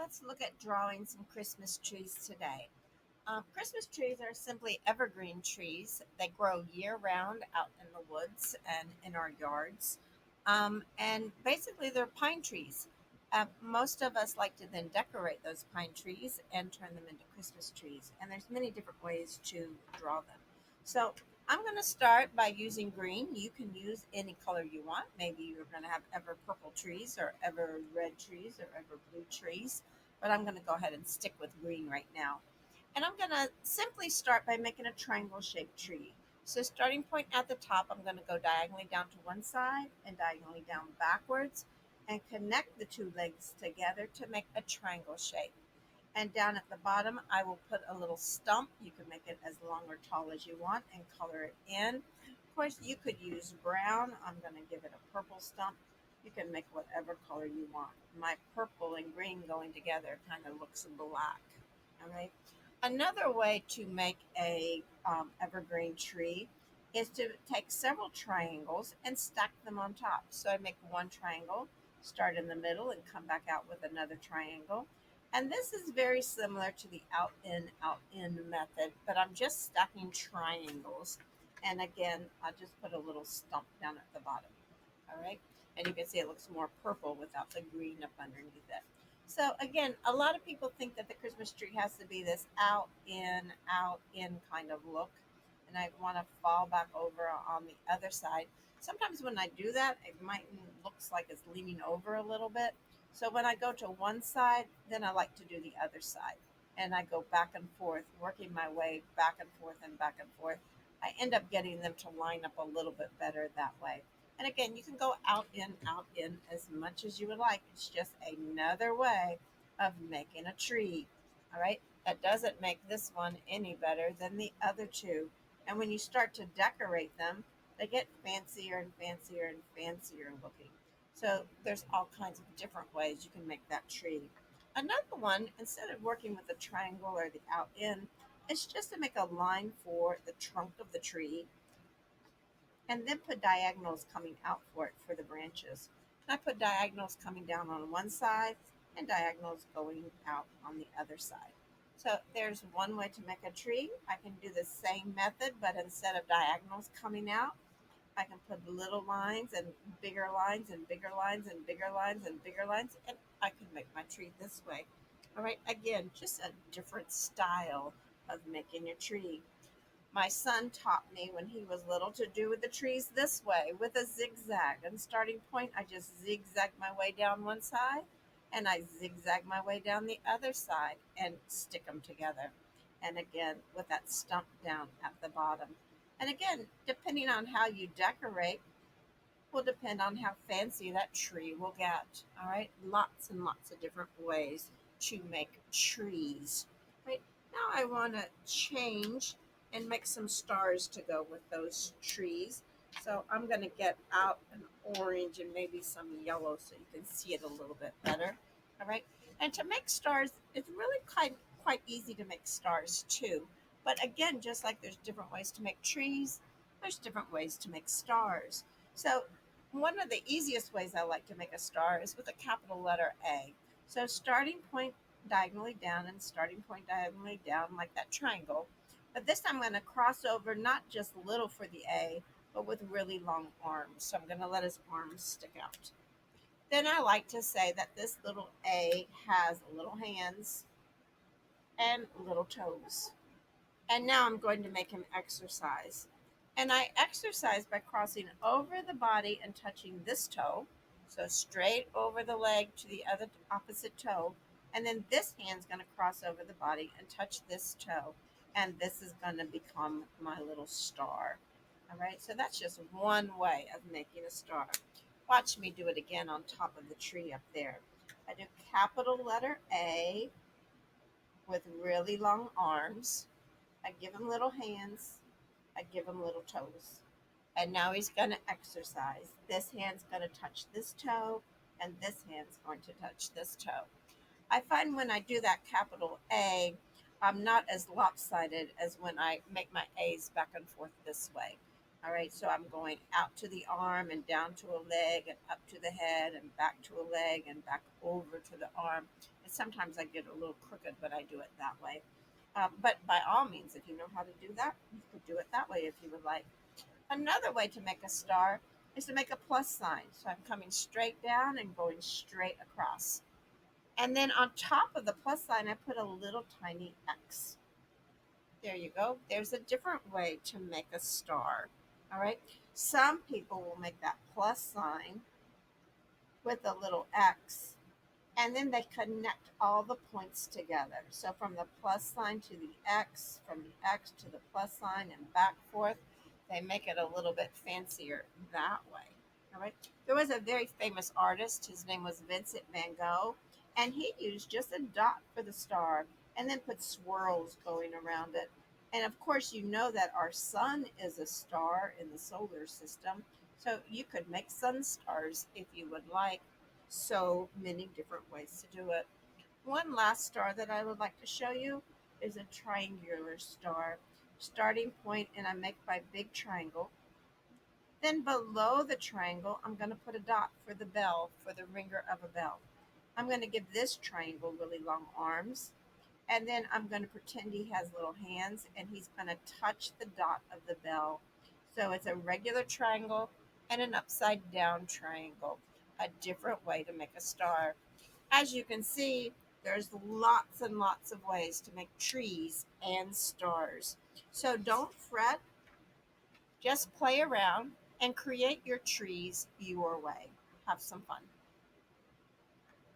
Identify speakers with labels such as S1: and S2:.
S1: Let's look at drawing some Christmas trees today. Christmas trees are simply evergreen trees. They grow year round out in the woods and in our yards. And basically, they're pine trees. Most of us like to then decorate those pine trees and turn them into Christmas trees. And there's many different ways to draw them. So I'm going to start by using green. You can use any color you want. Maybe you're going to have ever purple trees or ever red trees or ever blue trees. But I'm going to go ahead and stick with green right now. And I'm going to simply start by making a triangle shaped tree. So starting point at the top, I'm going to go diagonally down to one side and diagonally down backwards and connect the two legs together to make a triangle shape. And down at the bottom, I will put a little stump. You can make it as long or tall as you want and color it in. Of course, you could use brown. I'm going to give it a purple stump. You can make whatever color you want. My purple and green going together kind of looks black. All right. Another way to make a evergreen tree is to take several triangles and stack them on top. So I make one triangle, start in the middle, and come back out with another triangle. And this is very similar to the out in method, but I'm just stacking triangles. And again, I'll just put a little stump down at the bottom. All right. And you can see it looks more purple without the green up underneath it. So again, a lot of people think that the Christmas tree has to be this out in kind of look. And I want to fall back over on the other side. Sometimes when I do that, it might looks like it's leaning over a little bit. So when I go to one side, then I like to do the other side. And I go back and forth, working my way back and forth and back and forth. I end up getting them to line up a little bit better that way. And again, you can go out in as much as you would like. It's just another way of making a tree. All right. That doesn't make this one any better than the other two. And when you start to decorate them, they get fancier and fancier and fancier looking. So there's all kinds of different ways you can make that tree. Another one, instead of working with the triangle or the out in, is just to make a line for the trunk of the tree and then put diagonals coming out for it for the branches. And I put diagonals coming down on one side and diagonals going out on the other side. So there's one way to make a tree. I can do the same method, but instead of diagonals coming out, I can put little lines and bigger lines and bigger lines and bigger lines and bigger lines, and I can make my tree this way. All right, again, just a different style of making your tree. My son taught me when he was little to do the trees this way with a zigzag. And starting point, I just zigzag my way down one side and I zigzag my way down the other side and stick them together. And again, with that stump down at the bottom. And again, depending on how you decorate, will depend on how fancy that tree will get. All right, lots and lots of different ways to make trees. Right now, I want to change and make some stars to go with those trees. So I'm going to get out an orange and maybe some yellow so you can see it a little bit better. All right, and to make stars, it's really quite easy to make stars too. But again, just like there's different ways to make trees, there's different ways to make stars. So one of the easiest ways I like to make a star is with a capital letter A. So starting point diagonally down and starting point diagonally down like that triangle. But this time I'm going to cross over not just little for the A, but with really long arms. So I'm going to let his arms stick out. Then I like to say that this little A has little hands and little toes. And now I'm going to make him exercise. And I exercise by crossing over the body and touching this toe. So straight over the leg to the other opposite toe. And then this hand's going to cross over the body and touch this toe. And this is going to become my little star. All right, so that's just one way of making a star. Watch me do it again on top of the tree up there. I do capital letter A with really long arms. I give him little hands. I give him little toes. And now he's going to exercise. This hand's going to touch this toe, and this hand's going to touch this toe. I find when I do that capital A, I'm not as lopsided as when I make my A's back and forth this way. All right, so I'm going out to the arm and down to a leg and up to the head and back to a leg and back over to the arm. And sometimes I get a little crooked, but I do it that way. But by all means, if you know how to do that, you could do it that way if you would like. Another way to make a star is to make a plus sign. So I'm coming straight down and going straight across. And then on top of the plus sign, I put a little tiny X. There you go. There's a different way to make a star. All right. Some people will make that plus sign with a little X, and then they connect all the points together. So from the plus sign to the X, from the X to the plus sign, and back forth, they make it a little bit fancier that way. All right. There was a very famous artist. His name was Vincent Van Gogh, and he used just a dot for the star and then put swirls going around it. And of course, you know that our sun is a star in the solar system. So you could make sun stars if you would like. So many different ways to do it. One last star that I would like to show you is a triangular star. Starting point, and I make my big triangle. Then below the triangle, I'm going to put a dot for the bell, for the ringer of a bell. I'm going to give this triangle really long arms. And then I'm going to pretend he has little hands, and he's going to touch the dot of the bell. So it's a regular triangle and an upside down triangle, a different way to make a star. As you can see, there's lots and lots of ways to make trees and stars. So don't fret, just play around and create your trees your way. Have some fun.